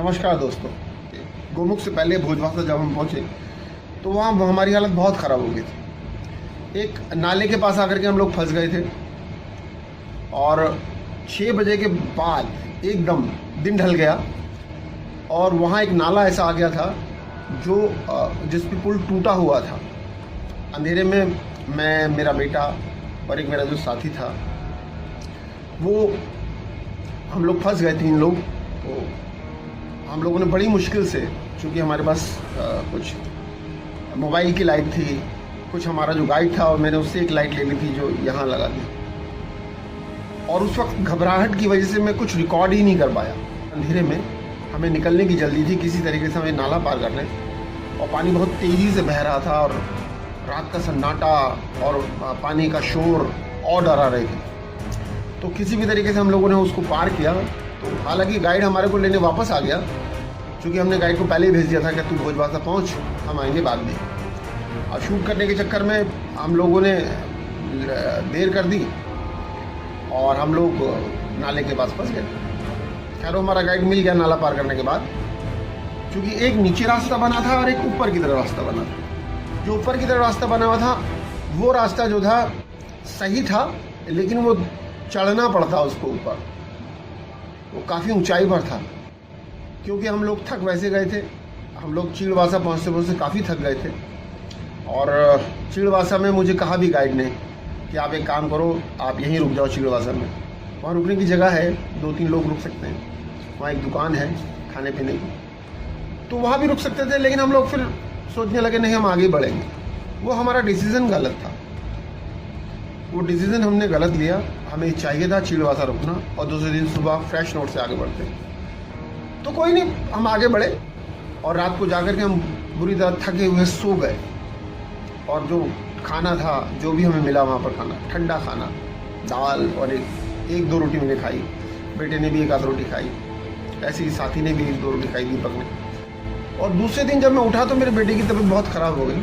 नमस्कार दोस्तों। गोमुख से पहले भोजवासा जब हम पहुँचे तो वहाँ हमारी हालत बहुत ख़राब हो गई थी। एक नाले के पास आकर के हम लोग फंस गए थे और 6 बजे के बाद एकदम दिन ढल गया और वहाँ एक नाला ऐसा आ गया था जो जिस पे पुल टूटा हुआ था। अंधेरे में मैं, मेरा बेटा और एक मेरा जो साथी था वो हम लोग फंस गए 3 लोग। तो हम लोगों ने बड़ी मुश्किल से, चूँकि हमारे पास कुछ मोबाइल की लाइट थी, कुछ हमारा जो गाइड था और मैंने उससे एक लाइट ले ली थी जो यहाँ लगा दी, और उस वक्त घबराहट की वजह से मैं कुछ रिकॉर्ड ही नहीं कर पाया। अंधेरे में हमें निकलने की जल्दी थी, किसी तरीके से हमें नाला पार करना है और पानी बहुत तेज़ी से बह रहा था और रात का सन्नाटा और पानी का शोर और डरा रहे थे। तो किसी भी तरीके से हम लोगों ने उसको पार किया। तो हालांकि गाइड हमारे को लेने वापस आ गया, क्योंकि हमने गाइड को पहले ही भेज दिया था कि तू भोजवासा पहुँच, हम आएंगे बाद में। और शूट करने के चक्कर में हम लोगों ने देर कर दी और हम लोग नाले के पास फंस गए। खैर हमारा गाइड मिल गया नाला पार करने के बाद, क्योंकि एक नीचे रास्ता बना था और एक ऊपर की तरफ रास्ता बना था। जो ऊपर की तरफ रास्ता बना हुआ था वो रास्ता जो था सही था, लेकिन वो चढ़ना पड़ता उसको ऊपर, वो काफ़ी ऊंचाई पर था। क्योंकि हम लोग थक वैसे गए थे, हम लोग चीड़वासा पहुँचते पहुँचते काफ़ी थक गए थे। और चीड़वासा में मुझे कहा भी गाइड ने कि आप एक काम करो, आप यहीं रुक जाओ चीड़वासा में, वहाँ रुकने की जगह है, 2-3 लोग रुक सकते हैं, वहाँ एक दुकान है खाने पीने की, तो वहाँ भी रुक सकते थे। लेकिन हम लोग फिर सोचने लगे नहीं, हम आगे बढ़ेंगे। वो हमारा डिसीज़न गलत था, वो डिसीज़न हमने गलत लिया। हमें चाहिए था चीड़वासा रुकना और दूसरे दिन सुबह फ्रेश नोट से आगे बढ़ते। तो कोई नहीं, हम आगे बढ़े और रात को जाकर के हम बुरी तरह थके हुए सो गए। और जो खाना था, जो भी हमें मिला वहाँ पर खाना, ठंडा खाना, दाल और एक 2 रोटी मैंने खाई, बेटे ने भी 1 आध रोटी खाई, ऐसे ही साथी ने भी 1-2 रोटी खाई, दीपक ने। और दूसरे दिन जब मैं उठा तो मेरे बेटे की तबीयत बहुत ख़राब हो गई।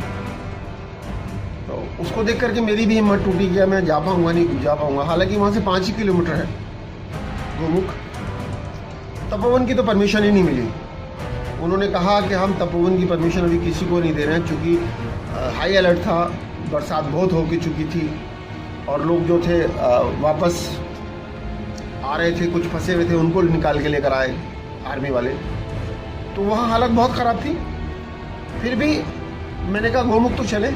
तो उसको देख करके मेरी भी हिम्मत टूटी, गया मैं जा पाऊँगा नहीं जा पाऊँगा। हालांकि वहाँ से 5 ही किलोमीटर है गोमुख। तपोवन की तो परमिशन ही नहीं मिली। उन्होंने कहा कि हम तपोवन की परमिशन अभी किसी को नहीं दे रहे हैं, क्योंकि हाई अलर्ट था, बरसात बहुत हो चुकी थी और लोग जो थे वापस आ रहे थे, कुछ फंसे हुए थे, उनको निकाल के लेकर आए आर्मी वाले। तो वहाँ हालत बहुत ख़राब थी। फिर भी मैंने कहा गोमुख तो चले।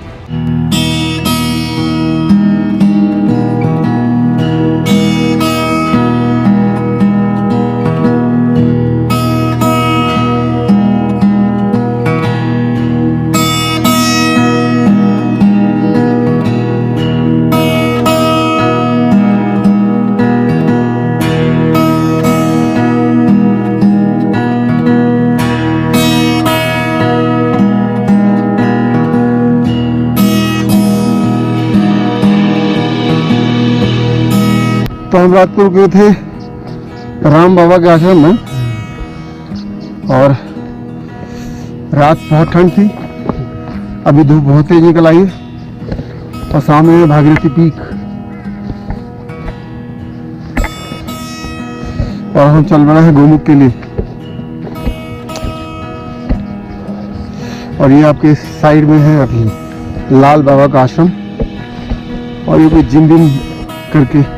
तो हम रात को रुके थे राम बाबा के आश्रम में और रात बहुत ठंड थी। अभी धूप बहुत तेज निकल आई है और सामने भागीरथी पीक, और हम चल रहे हैं गोमुख के लिए। और ये आपके साइड में है अभी लाल बाबा का आश्रम, और ये कोई जिम बिम करके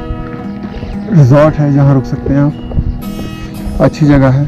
रिजॉर्ट है जहाँ रुक सकते हैं आप, अच्छी जगह है।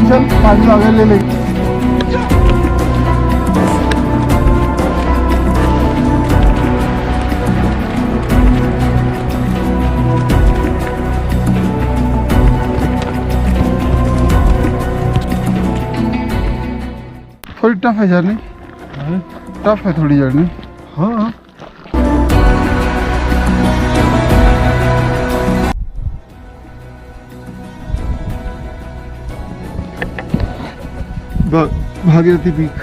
टेंशन, 5 आगे ले लेंगे। थोड़ी टफ है जर्नी, टफ है थोड़ी जर्नी। हाँ भागीरथी पीक,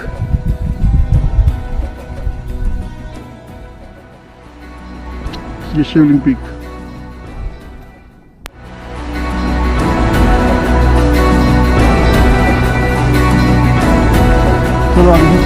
ये शिवलिंग पीक। चलो आगे।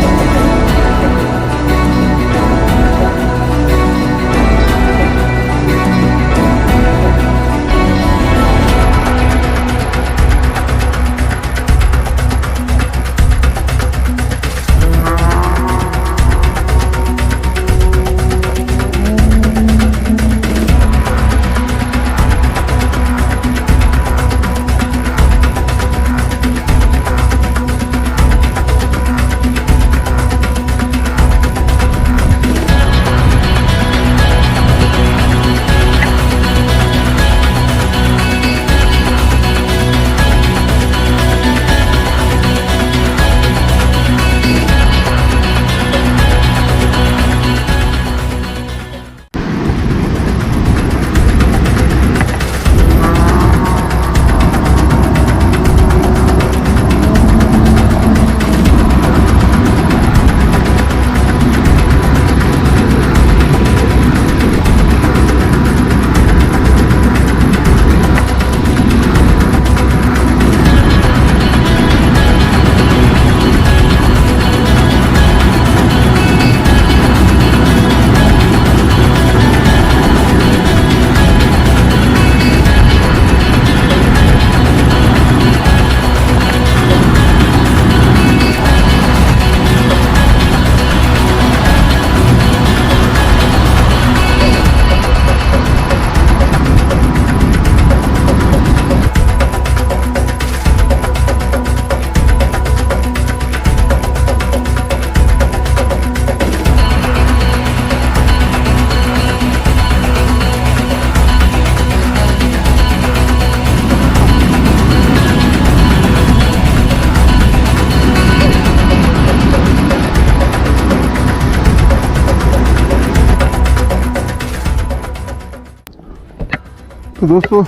तो दोस्तों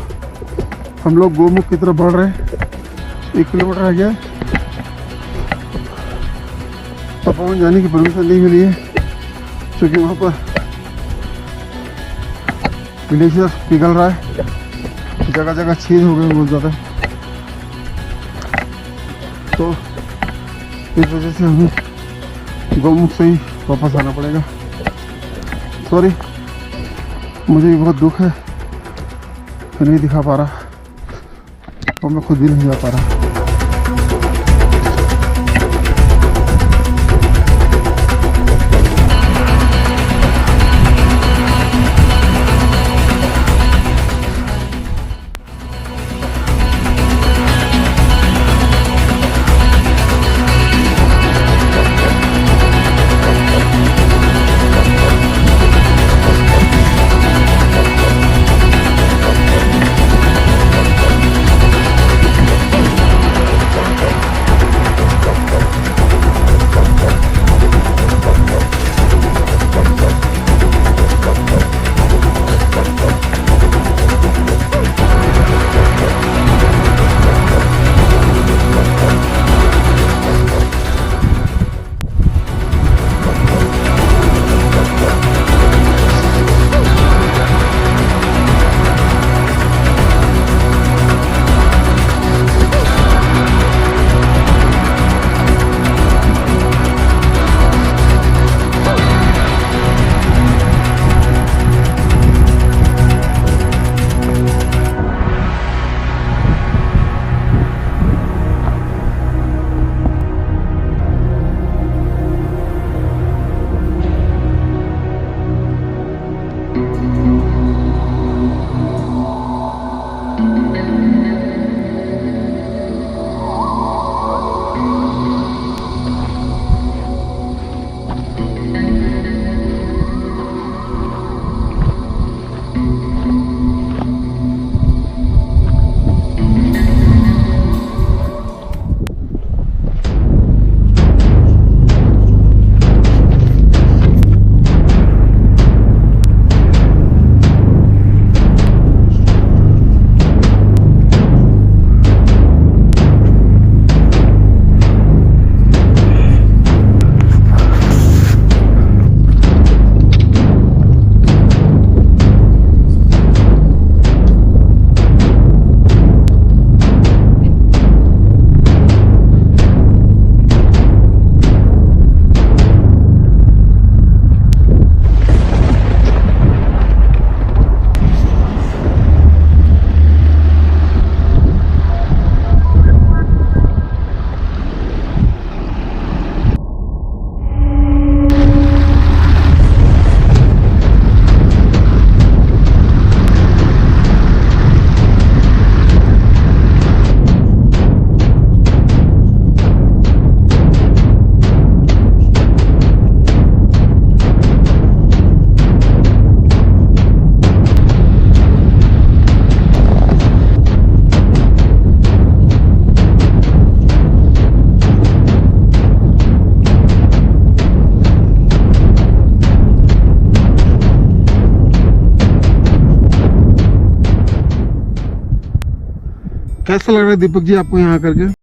हम लोग गोमुख की तरफ बढ़ रहे हैं। 1 किलोमीटर रह गया है। तपोवन जाने की परमिशन नहीं मिली है क्योंकि वहाँ पर ग्लेशियर पिघल रहा है, जगह जगह छेद हो गए बहुत ज़्यादा। तो इस वजह से हमें गोमुख से ही वापस आना पड़ेगा। सॉरी, मुझे भी बहुत दुख है, मैं नहीं दिखा पा रहा और मैं खुद भी नहीं जा पा रहा। कैसा लग रहा है दीपक जी आपको यहाँ करके?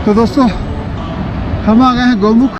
तो दोस्तों हम आ गए हैं गौमुख।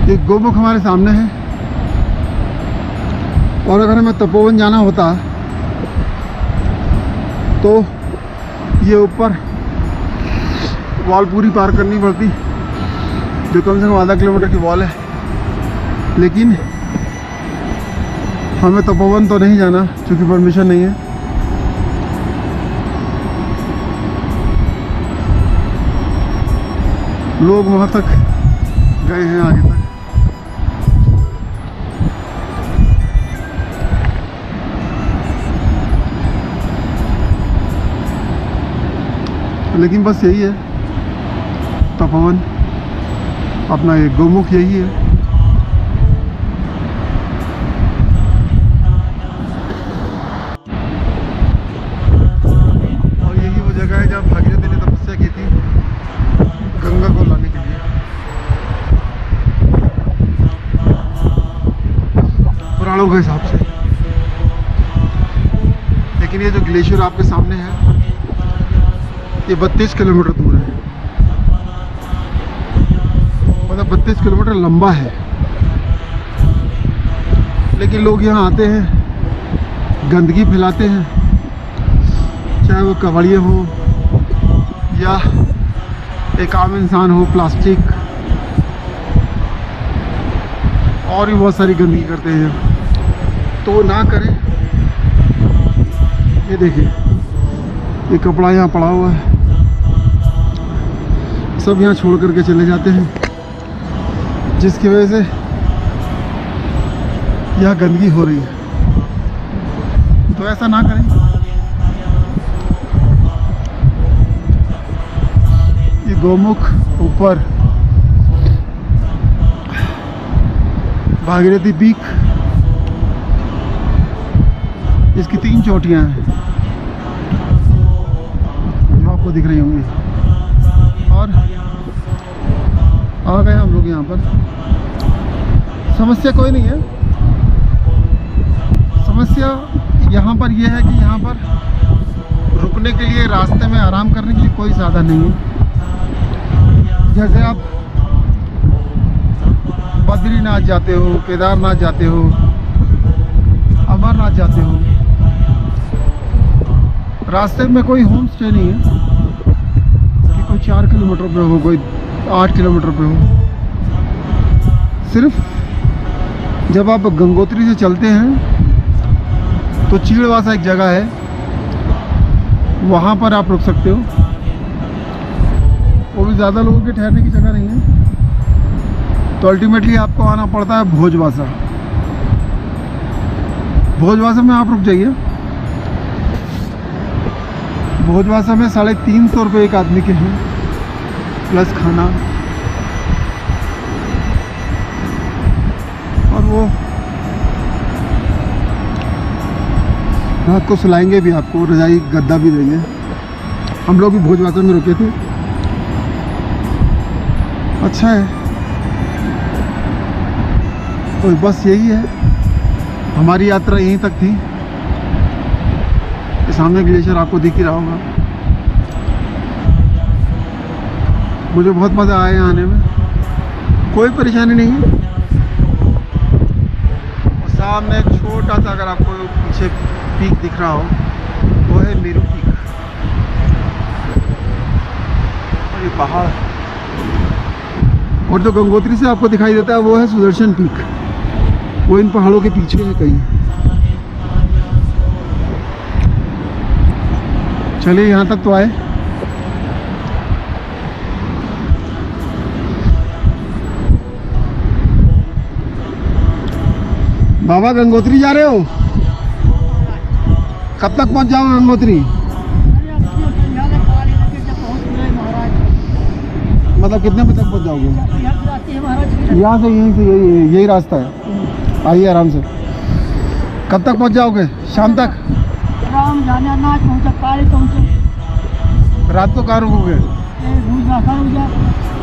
एक गोमुख हमारे सामने है। और अगर हमें तपोवन जाना होता तो ये ऊपर वॉल पूरी पार करनी पड़ती, जो कम से कम आधा किलोमीटर की वॉल है। लेकिन हमें तपोवन तो नहीं जाना क्योंकि परमिशन नहीं है। लोग वहाँ तक गए हैं, आगे तक। लेकिन बस यही है तपोवन, अपना ये गोमुख यही है। और यही वो जगह है जहाँ भागीरथी ने तपस्या की थी गंगा को लाने के लिए, पुराणों के हिसाब से। लेकिन ये जो ग्लेशियर आपके सामने है ये 32 किलोमीटर दूर है, मतलब 32 किलोमीटर लंबा है। लेकिन लोग यहाँ आते हैं, गंदगी फैलाते हैं, चाहे वो कबाड़िए हो या एक आम इंसान हो, प्लास्टिक और भी बहुत सारी गंदगी करते हैं, तो वो ना करें। ये देखिए, ये कपड़ा यहाँ पड़ा हुआ है, सब यहाँ छोड़ करके चले जाते हैं, जिसकी वजह से यहाँ गंदगी हो रही है। तो ऐसा ना करें। ये गोमुख ऊपर भागीरथी पीक, इसकी 3 चोटियाँ हैं जो आपको दिख रही होंगी। और आ गए हम लोग यहाँ पर। समस्या कोई नहीं है, समस्या यहाँ पर यह है कि यहाँ पर रुकने के लिए, रास्ते में आराम करने के लिए कोई साधन नहीं है। जैसे आप बद्रीनाथ जाते हो, केदारनाथ जाते हो, अमरनाथ जाते हो, रास्ते में कोई होम स्टे नहीं है कि कोई 4 किलोमीटर पे हो, कोई 8 किलोमीटर पे हो। सिर्फ जब आप गंगोत्री से चलते हैं तो चीड़वासा एक जगह है, वहाँ पर आप रुक सकते हो। वो भी ज़्यादा लोगों के ठहरने की जगह नहीं है। तो अल्टीमेटली आपको आना पड़ता है भोजवासा। भोजवासा में आप रुक जाइए। भोजवासा में 350 रुपये एक आदमी के हैं, प्लस खाना। और वो रात को सुलाएंगे भी आपको, रजाई गद्दा भी देंगे। हम लोग भी भोजवासा में रुके थे, अच्छा है। तो बस यही है, हमारी यात्रा यहीं तक थी। ये सामने ग्लेशियर आपको दिख ही रहा होगा। मुझे बहुत मज़ा आया यहाँ आने में, कोई परेशानी नहीं है। और सामने एक छोटा सा, अगर आपको पीछे पीक दिख रहा हो, वो है मेरू पीक। और ये पहाड़, और जो गंगोत्री से आपको दिखाई देता है वो है सुदर्शन पीक। वो इन पहाड़ों के पीछे है कहीं। चलिए, यहाँ तक तो आए। बाबा गंगोत्री जा रहे हो? कब तक पहुँच जाओगे गंगोत्री? मतलब कितने बजे तक पहुँच जाओगे? यहाँ से, यहीं से, यही रास्ता है। आइए आराम से। कब तक पहुँच जाओगे? शाम तक? रात को कहाँ रुकोगे?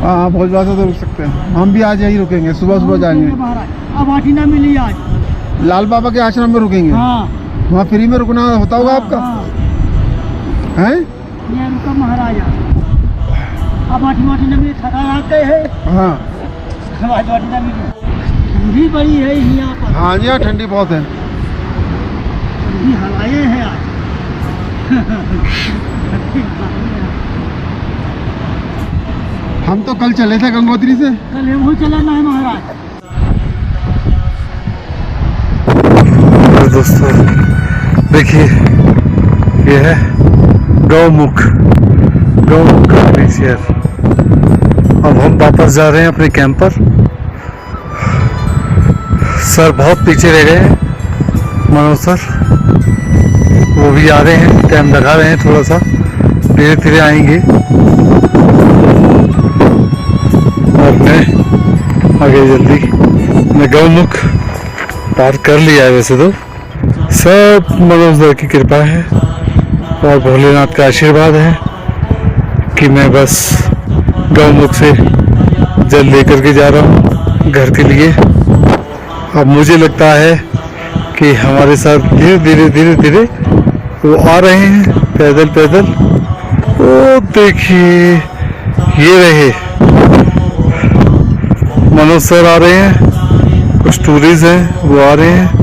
हाँ, भोजवासा तो रुक सकते हैं। हम भी आज यहीं रुकेंगे, सुबह सुबह जाएंगे। अब आठी ना मिली आज। लाल बाबा के आश्रम में रुकेंगे। हाँ। वहाँ फ्री में रुकना होता होगा आपका? हैं? ये रुका महाराजा। अब आठी ना मिली, थका आते हैं। हाँ, वाटी ना मिली। ठंडी बड़ी है यहाँ पर, हाँ जी, यहाँ ठंडी बहुत है। ठंडी हवाएं हैं आज। हम तो कल चले थे गंगोत्री से। कल हम वो चलाना है महाराज। दोस्तों देखिए, ये है गौमुख ग्लेशियर। अब हम वापस जा रहे हैं अपने कैंप पर। सर बहुत पीछे रह गए हैं, मनोज सर, वो भी आ रहे हैं, टाइम लगा रहे हैं थोड़ा सा, धीरे धीरे आएंगे। और मैं आगे जल्दी, मैं गौमुख पार कर लिया है वैसे तो। सब मनोज सर की कृपा है और भोलेनाथ का आशीर्वाद है कि मैं बस गौमुख से जल लेकर के जा रहा हूँ घर के लिए। अब मुझे लगता है कि हमारे साथ धीरे धीरे धीरे धीरे वो आ रहे हैं पैदल पैदल। ओ देखिए, ये रहे मनोज सर आ रहे हैं, कुछ टूरिस्ट हैं वो आ रहे हैं।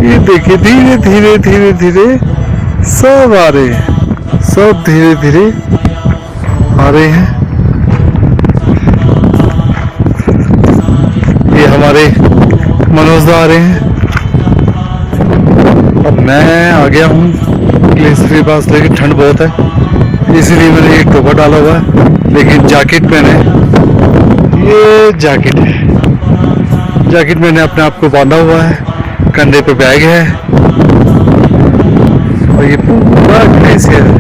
ये देखिए, धीरे धीरे धीरे धीरे सब आ रहे हैं, सब धीरे धीरे आ रहे हैं। ये हमारे मनोज आ रहे हैं। अब मैं आ गया हूँ ग्लेशियर के पास, लेकिन ठंड बहुत है इसीलिए मैंने एक टोपा डाला हुआ है, लेकिन जैकेट मैंने, ये जैकेट है, जैकेट मैंने अपने आप को बांधा हुआ है, कंधे पे बैग है और ये पूरा ग्लेशियर है।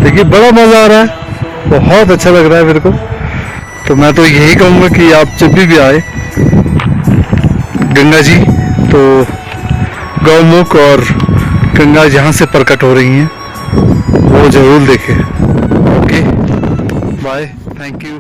देखिए बड़ा मजा आ रहा है, बहुत अच्छा लग रहा है मेरे को। तो मैं तो यही कहूँगा कि आप जब भी आए गंगा जी, तो गौमुख और गंगा जहाँ से प्रकट हो रही हैं वो जरूर देखें। Okay, bye, thank you.